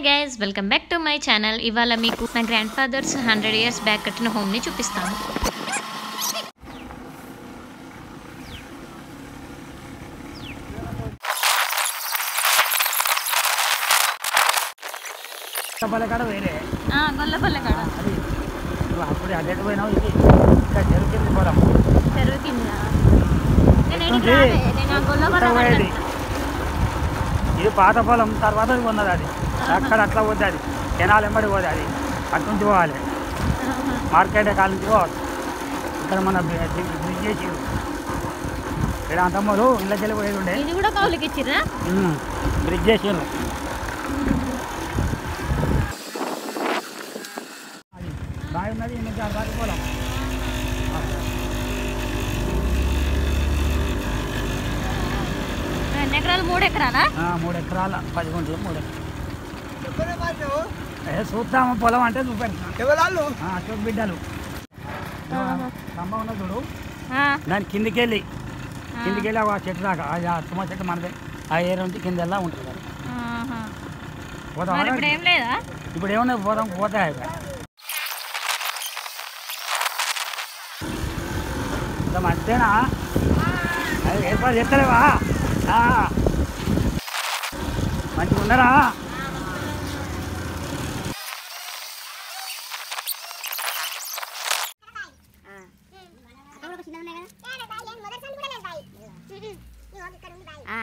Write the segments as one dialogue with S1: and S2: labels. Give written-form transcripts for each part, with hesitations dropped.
S1: Hi guys, welcome back to my channel. ఇవాళ మీకు నా గ్రాండ్ ఫాదర్స్ 100 years బ్యాక్ కట్టిన హోమ్ని చూపిస్తాను.
S2: ఇది పాత పొలం తర్వాత ఉన్నది. అది అక్కడ అట్లా పోతుంది, అది కెనాల్ ఎంబడి పోతుంది. అది అటు నుంచి పోవాలి, మార్కెట్ కాల నుంచి పోవాలి. ఇక్కడ మన బ్రిడ్జ్ చేసి ఇక్కడ అంతమ్మలు ఇళ్ళకి వెళ్ళి పోయేది ఉండే,
S1: ఇది కూడా కౌలుకి ఇచ్చిర్రా.
S2: బ్రిడ్జ్ చేసారు. బాగా ఉన్నది 8 దాకా పొలం.
S1: 2 ఎకరాలు 3 ఎకరాలా?
S2: 3 ఎకరాల 10 గుంటలు 3 చూద్దాము పొలం అంటే చూపెడతాను. అశోక్ బిడ్డలు స్తంభం ఉన్న చూడు, దాని కిందికి వెళ్ళి ఆ చెట్టు దాకా ఆ తుమ్మ చెట్టు మనదే. ఆ ఏరియా నుంచి కింద వెళ్ళా ఉంటుంది. పోతాం. ఇప్పుడు ఏమన్నా పోతాయి. అంతేనా? అది ఏర్పాటు చేస్తలేవా? మంచిగా ఉన్నారా?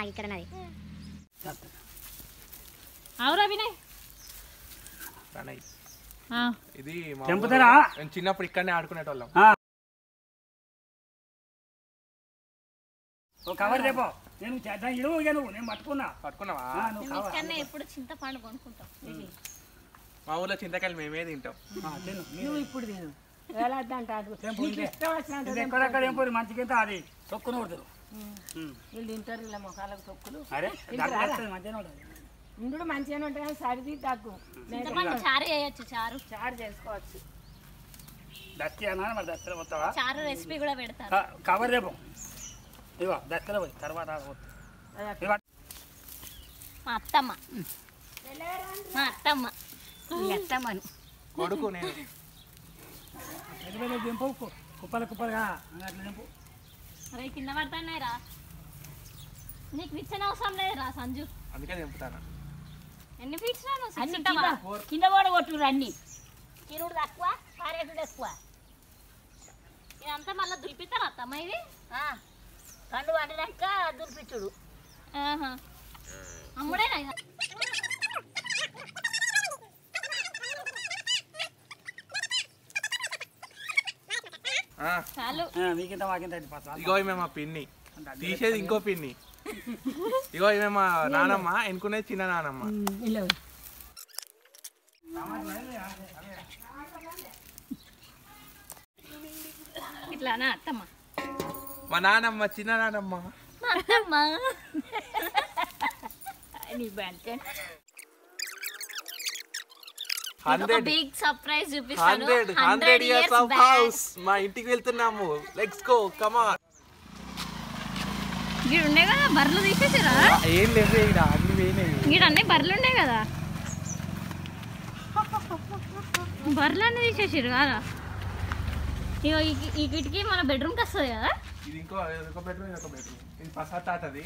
S1: ఇక్కడ అవురా వినయ్,
S3: ఇది
S2: తెంపుతారా?
S3: చిన్నప్పుడు ఇక్కడనే ఆడుకునేటోళ్ళం.
S2: కవర్ రేపో నేను నేను పట్టుకున్నావా?
S1: ఎప్పుడు చింతపండు కొనుక్కుంటాం.
S3: మా ఊర్లో చింతకాయలు మేమే తింటాం.
S2: ఇప్పుడు ఎక్కడెక్కడ ఏం పోయి మంచిగా అది తొక్కున కొడుతుంది.
S4: వీళ్ళు తింటారు, ఇలా మొఖాలకు తొక్కులు.
S2: అరే
S4: ఇందులో మంచిగానే ఉంటాయి కానీ సరిది తగ్గు.
S1: చారు చేయొచ్చు,
S4: చారు చేసుకోవచ్చు.
S2: దస్తి అన్నా మరి దస్తలో పోతావా?
S1: చారు రెసిపీ కూడా పెడతారు.
S2: కవర్ రేపు ఇవో దస్తలో పోయి తర్వాత
S1: మా అత్తమ్మను
S3: కొడుకు నేను
S2: దింపు, కుప్పలుగా అట్లా దింపు.
S1: అరే కింద పడతాయి రా, నీకు విచ్చని అవసరం లేదురా సంజు,
S3: అందుకే దింపుతాను.
S1: ఎన్ని ఫీట్స్
S4: కింద కూడా కొట్టురు. అన్ని
S1: కిరుడు తక్కువ, పారేటుడు ఎక్కువ. ఇదంతా మళ్ళీ దులిపిస్తారా అత్తమ్మ? ఇది
S4: పండు వండినాక దులిపించుడు.
S1: అమ్ముడేనా? చాలు.
S3: ఇగో ఈమె మా పిన్ని, తీసేది ఇంకో పిన్ని. ఇగో ఈమె మా నానమ్మ, ఎన్నుకునేది చిన్న నానమ్మ.
S1: ఇట్లానా అత్తమ్మ?
S3: మా నానమ్మ, చిన్న నానమ్మ.
S1: బిగ్ సర్ప్రైజ్ చూపిస్తాను.
S3: 100 years of house. మా ఇంటికి వెళ్తున్నాము. Let's go, come on.
S1: గీడుండే కదా బర్రెలు తీసేసారా?
S3: ఏం లేదు, ఇక్కడ అన్ని వేయినాయి.
S1: గీడన్నీ బర్రెలు ఉండే కదా, బర్రెలు అన్నీ తీసేసారు కదా. ఇగో ఈ కిటికీ మన బెడ్రూమ్కి వస్తుంది కదా.
S3: ఇది ఇంకో బెడ్రూమ్, ఇంకొక బెడ్రూమ్. ఇది ఫస్ట్ తాతది.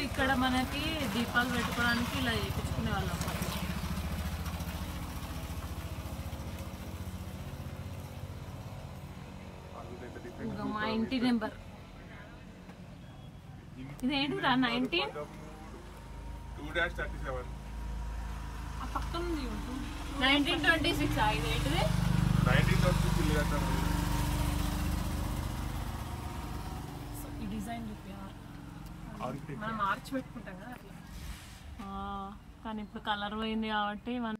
S4: ఇక్కడ మనకి దీపాలు పెట్టుకోవడానికి ఇలా చేయించుకునే వాళ్ళం. ఇంకా మా ఇంటి నెంబర్ ఇదేంటిరా
S3: 19/2-37.
S4: పక్కన 1926. ఇదేంటిది
S3: 1926.
S4: ఈ డిజైన్ మనం మార్చి పెట్టుకుంటాం కదా అట్లా. కానీ ఇప్పుడు కలర్ పోయింది కాబట్టి మనం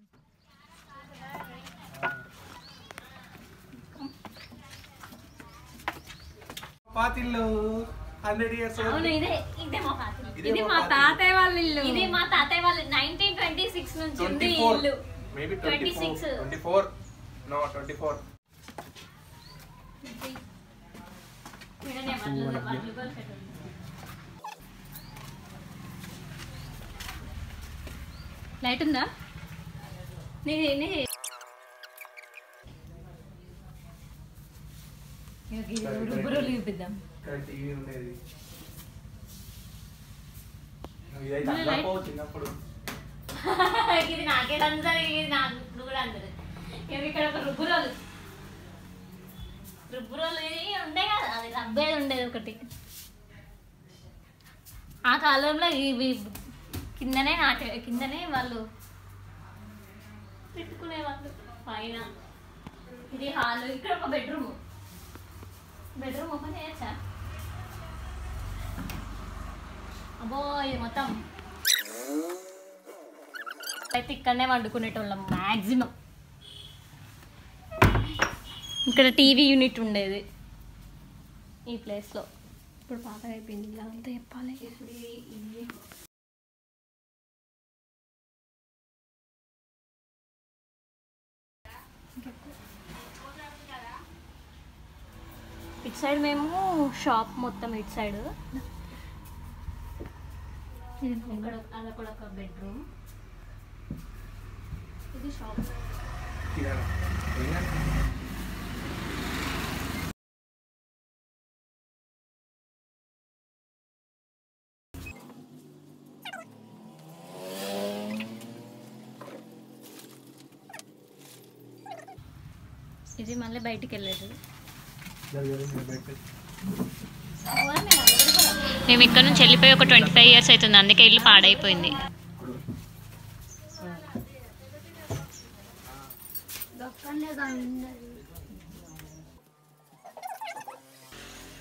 S3: పాతిల్లు 100 years.
S4: ఇది మా తాతయ్య వాళ్ళ ఇల్లు.
S1: ఇది మా తాతయ్య వాళ్ళ 1926 నుంచి ఉంది ఇల్లు.
S3: Maybe 24. 24. No, 24.
S1: లైట్ ఉందా? చూపిద్దాం. ఇది నాకే అందరు, ఇది నాకు ఇప్పుడు కూడా అందరు. ఇక్కడ ఒక రుబ్బురోలు ఉండే కదా, అది రబ్బేది ఉండేది ఒకటి. ఆ కాలంలో ఇవి కిందనే వాళ్ళు పెట్టుకునేవాళ్ళు పైన. ఇది హాల్. ఇక్కడ ఒక బెడ్రూమ్ ఓపెన్ చేయొచ్చా? అబ్బో ఇది మొత్తం అయితే ఇక్కడనే వండుకునేటోళ్ళం మ్యాక్సిమం. ఇక్కడ టీవీ యూనిట్ ఉండేది ఈ ప్లేస్లో. ఇప్పుడు పాత అయిపోయింది, ఇలా అంతా చెప్పాలి. ఇప్పుడు ఇటు సైడ్ మేము షాప్ మొత్తం ఇటు సైడ్. ఇక్కడ అలా కూడా ఒక బెడ్రూమ్. ఇది షాప్. ఇది మళ్ళీ బయటికి వెళ్ళేది.
S5: మేము ఇక్కడ నుంచి వెళ్ళిపోయి ఒక 25 years అవుతుంది, అందుకే ఇల్లు పాడైపోయింది.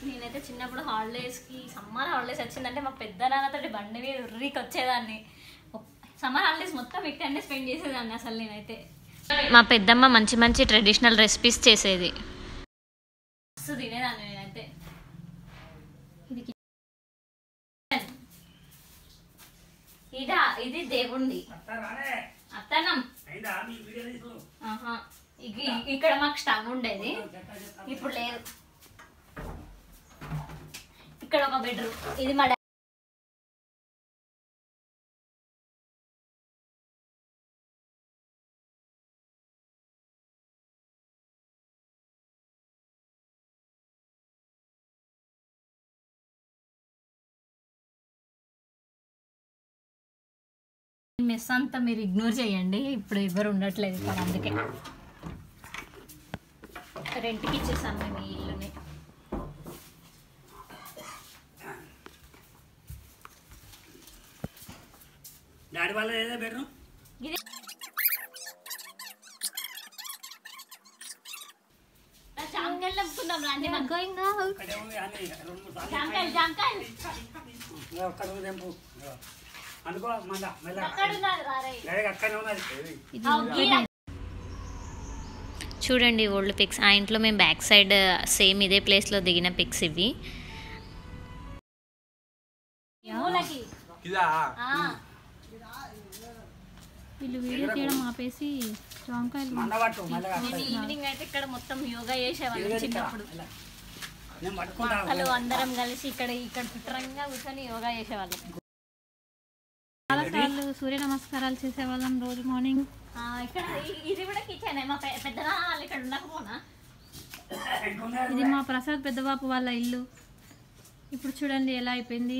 S1: నేనైతే చిన్నప్పుడు హాలిడేస్కి, సమ్మర్ హాలిడేస్ వచ్చిందంటే మా పెద్ద నాన్నతోటి బండి మీద ఉర్రికి వచ్చేదాన్ని. సమ్మర్ హాలిడేస్ మొత్తం ఇక్కడనే స్పెండ్ చేసేదాన్ని అసలు నేనైతే.
S5: మా పెద్దమ్మ మంచి మంచి ట్రెడిషనల్ రెసిపీస్ చేసేది.
S1: మస్తు తినేదాన్ని నేనైతే. ఇది దేవుంది అత్తనం. ఇక్కడ మాకు స్టవ్ ఉండేది, ఇప్పుడు లేదు. ఇక్కడ ఒక బెడ్రూమ్. ఇది మా మెస్ అంతా మీరు ఇగ్నోర్ చేయండి, ఇప్పుడు ఎవరు ఉండట్లేదు ఇక్కడ, అందుకే రెంట్కి ఇచ్చేసాం మేము ఈ ఇల్లుని. జాంకాయలు నమ్ముకుందాం రండి. జాంకాయలు
S5: చూడండి ఓల్డ్ పిక్స్. ఆ ఇంట్లో మేము బ్యాక్ సైడ్ సేమ్ ఇదే ప్లేస్లో దిగిన పిక్స్ ఇవి.
S1: వీళ్ళు వీడియో తీయడం ఆపేసి జాంకాయలు. ఈవినింగ్ అయితే ఇక్కడ మొత్తం యోగా చేసేవాళ్ళు చిన్నప్పుడు. అసలు అందరం కలిసి ఇక్కడ చుట్టరంగా కూర్చొని యోగా చేసేవాళ్ళం. చాలా సార్లు సూర్య నమస్కారాలు చేసేవాళ్ళం రోజు మార్నింగ్. ఇక్కడ ఇది కూడా కిచెన్. మా పెద్దనా వాళ్ళు ఇక్కడ ఉండకపోనా. ఇది మా ప్రసాద్ పెద్దబాపు వాళ్ళ ఇల్లు. ఇప్పుడు చూడండి ఎలా అయిపోయింది.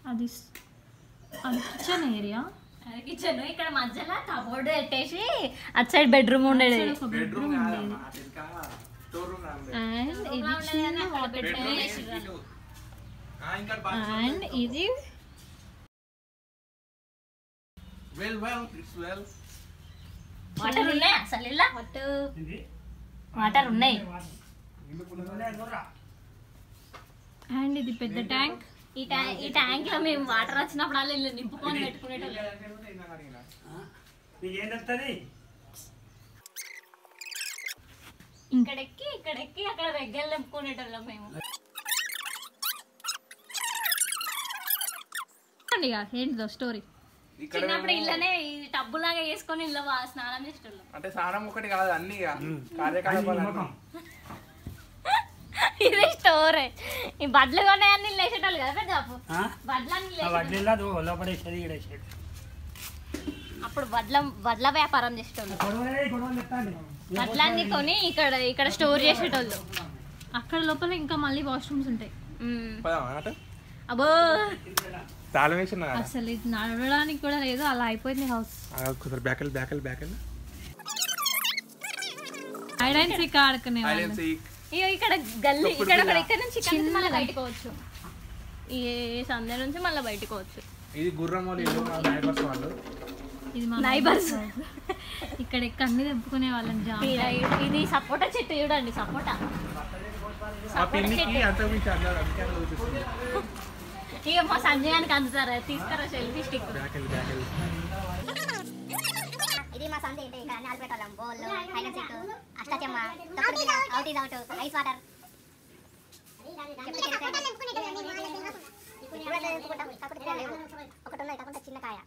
S1: అది కిచెన్ ఏరియా. కిచెన్ ఇక్కడ మధ్యలో కబోర్డ్ పెట్టేసి అటు సైడ్ బెడ్రూమ్ ఉండేది. అండ్ ఇది వాటర్ ఉన్నాయి. అసలు ఇలా వాటర్ ఉన్నాయి. అండ్ ఇది పెద్ద ట్యాంక్. ఈ ట్యాంక్ లో మేము వాటర్ వచ్చినప్పుడు అలా ఇల్లు నింపుకొని పెట్టుకునేటోళ్ళం. ఇక్కడెక్కి అక్కడ రెగ్గలు నింపుకునేటోళ్ళం మేము. ఏంటిదో స్టోరీ. చిన్నప్పుడు ఇళ్ళనే టబ్బులాగా వేసుకొని ఇళ్ళ స్నానం చేసేటోళ్ళం.
S3: అంటే స్నానం ఒకటి కాదు, అన్ని కార్యకలాపాలు.
S1: ఇది స్టోరే. ఈ బడ్లు కొన్నాయన్ని లేచేటోళ్ళు కదా పెద్ద అప్పుడు వడ్ల వ్యాపారం చేసేటోళ్ళు. వడ్లన్నీ కొని ఇక్కడ స్టోర్ చేసేటోళ్ళు.
S4: అక్కడ లోపల ఇంకా మళ్ళీ వాష్రూమ్స్ ఉంటాయి.
S1: అబ్బో
S4: అసలు ఇది నడవడానికి కూడా లేదు, అలా అయిపోయింది హౌస్. హైడ్ అండ్ సీక్ ఆడుకునే
S1: ఇక్కడ గల్లీ ఇక్కడ నుంచి మళ్ళీ బయటకోవచ్చు. ఈ సందే నుంచి మళ్ళీ బయటకోవచ్చు.
S3: ఇది గుర్రం వాళ్ళు,
S4: ఇది మా నైబర్స్. ఇక్కడ అన్ని తెంపుకునే వాళ్ళని.
S1: ఇది సపోటా చెట్టు చూడండి, సపోటా. ఇక మా సంజయానికి అందుతారా, తీసుకురా సెల్ఫీ స్టిక్.
S6: ఇది మా సందే. ఇక్కడ అన్ని ఆల్పెట్టాం. బోల్, హైడ్ అండ్ సీక్, అష్టాచెమ్మ, తొక్కుడు బిళ్ళ, out is out, ice water. ఒకటి ఉన్నాయి కాకుండా చిన్న కాయ.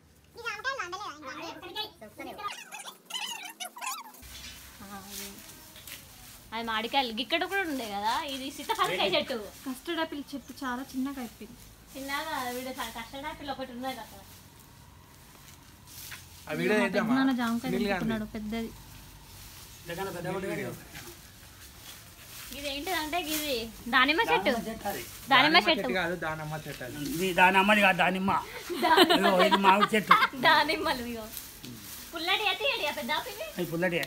S1: అది మామిడికాయలు ఇక్కడ కూడా ఉండే కదా. ఇది సీతాఫలకాయ చెట్టు.
S4: కస్టర్డ్ ఆపిల్ చెట్టు చాలా చిన్నగా అయిపోయింది.
S1: చిన్నగా వీడియో కస్టర్డ్ ఆపిల్ ఒకటి ఉన్నది అక్కడ.
S4: జామకాయ తీసుకున్నాడు పెద్దది.
S1: ఇది ఏంటిదంటే ఇది దానిమ్మ చెట్టు. దానిమ్మ చెట్టు
S2: కాదు, దానిమ్మ చెట్టు. ఇది దానిమ్మది కాదు, దానిమ్మ. ఇది మామిడి చెట్టు.
S1: దానిమ్మలు ఇగో పుల్లడి అయితే పెద్ద
S2: పుల్లడి.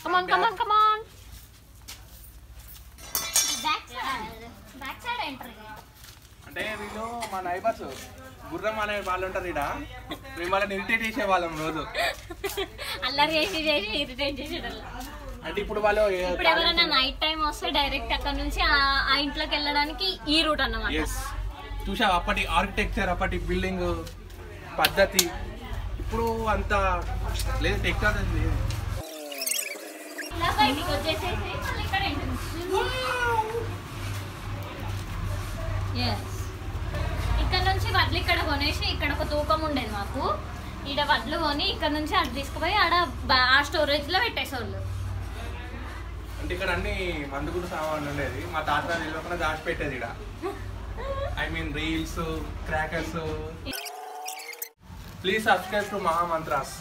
S1: Come on. Back side entry.
S3: అంటే వీళ్ళు మా నైబర్స్ గుర్రం అనే వాళ్ళు ఉంటారు ఇక్కడ. మేము వాళ్ళని ఇరిటేట్ చేసే వాళ్ళం రోజు.
S1: అల్లరి చేసి ఇరిటేట్ చేసేటోళ్ళు.
S3: అంటే ఇప్పుడు వాళ్ళు
S1: ఎవరైనా నైట్ టైం వస్తే డైరెక్ట్ అక్కడ నుంచి ఆ ఇంట్లోకి వెళ్ళడానికి ఈ రూట్ అన్నమాట.
S3: చూసావు అప్పటి ఆర్కిటెక్చర్, అప్పటి బిల్డింగ్ పద్ధతి. ఇప్పుడు అంత లేదు, టెక్నాలజీ లేదు.
S1: బయటికి వచ్చేసేసి మళ్ళీ ఇక్కడ ఇక్కడ నుంచి వడ్లు ఇక్కడ కొనేసి ఇక్కడ ఒక తూకం ఉండేది మాకు. ఇక్కడ వడ్లు కొని ఇక్కడ నుంచి అటు తీసుకుపోయి ఆడ ఆ స్టోరేజ్ లో పెట్టేసేవాళ్ళు.
S3: అంటే ఇక్కడ అన్ని మందుగుడు సామాన్ ఉండేది. మా తాత నిలవకుండా దాచి పెట్టేది ఇక్కడ. I mean reels, crackers. Please subscribe to మహా మంత్రాస్.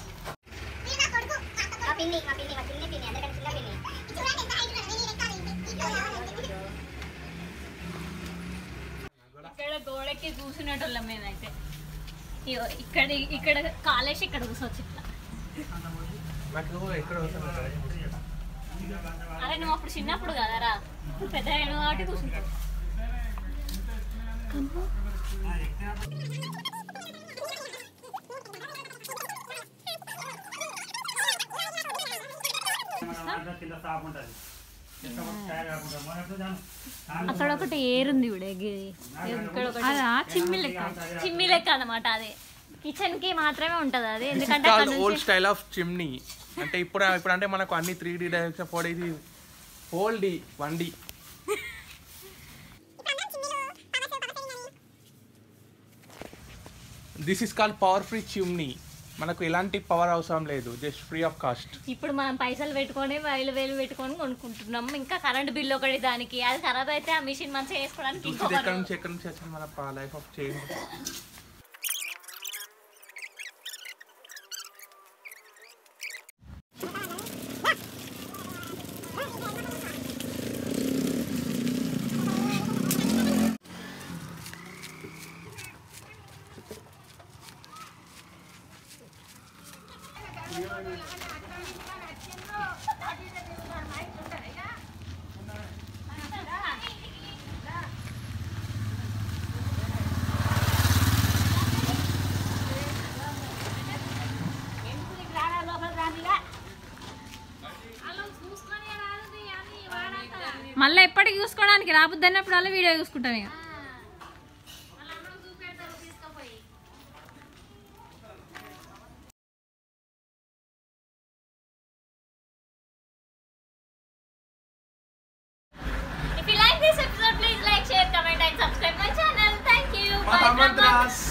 S1: ఇక్కడ గోడకి కూర్చునేటోళ్ళం మేమైతే. ఇక్కడ కాలేసి ఇక్కడ కూర్చోవచ్చు ఇట్లా. అరే నువ్వు అప్పుడు చిన్నప్పుడు కదరా, పెద్ద కాబట్టి కూర్చుంటావు. అక్కడ ఒకటి ఏరుంది చిమ్మి లెక్క అనమాట. అదే కిచెన్ కి మాత్రమే ఉంటది అది. ఎందుకంటే
S3: ఓల్డ్ స్టైల్ ఆఫ్ చిమ్నీ. అంటే ఇప్పుడు అంటే మనకు అన్ని 3D direction 4D, whole D 1D. This is called power free chimney. మనకు ఎలాంటి పవర్ అవసరం లేదు, జస్ట్ ఫ్రీ ఆఫ్ కాస్ట్.
S1: ఇప్పుడు మనం పైసలు పెట్టుకొని 1000 పెట్టుకొని కొనుక్కుంటున్నాం. ఇంకా కరెంట్ బిల్ ఒకటి దానికి. అది ఖరాబ్ అయితే ఆ మిషన్ మంచిగా వేసుకోవడానికి
S3: ఎక్కడి నుంచి వచ్చింది మన లైఫ్ ఆఫ్ చేంజ్.
S4: మళ్ళీ ఎప్పటికి చూసుకోవడానికి రాబుద్ది అన్నప్పుడు అలా వీడియో చూసుకుంటాను ఇక.
S1: If you like this episode, please like, share, comment and subscribe.
S3: Mantras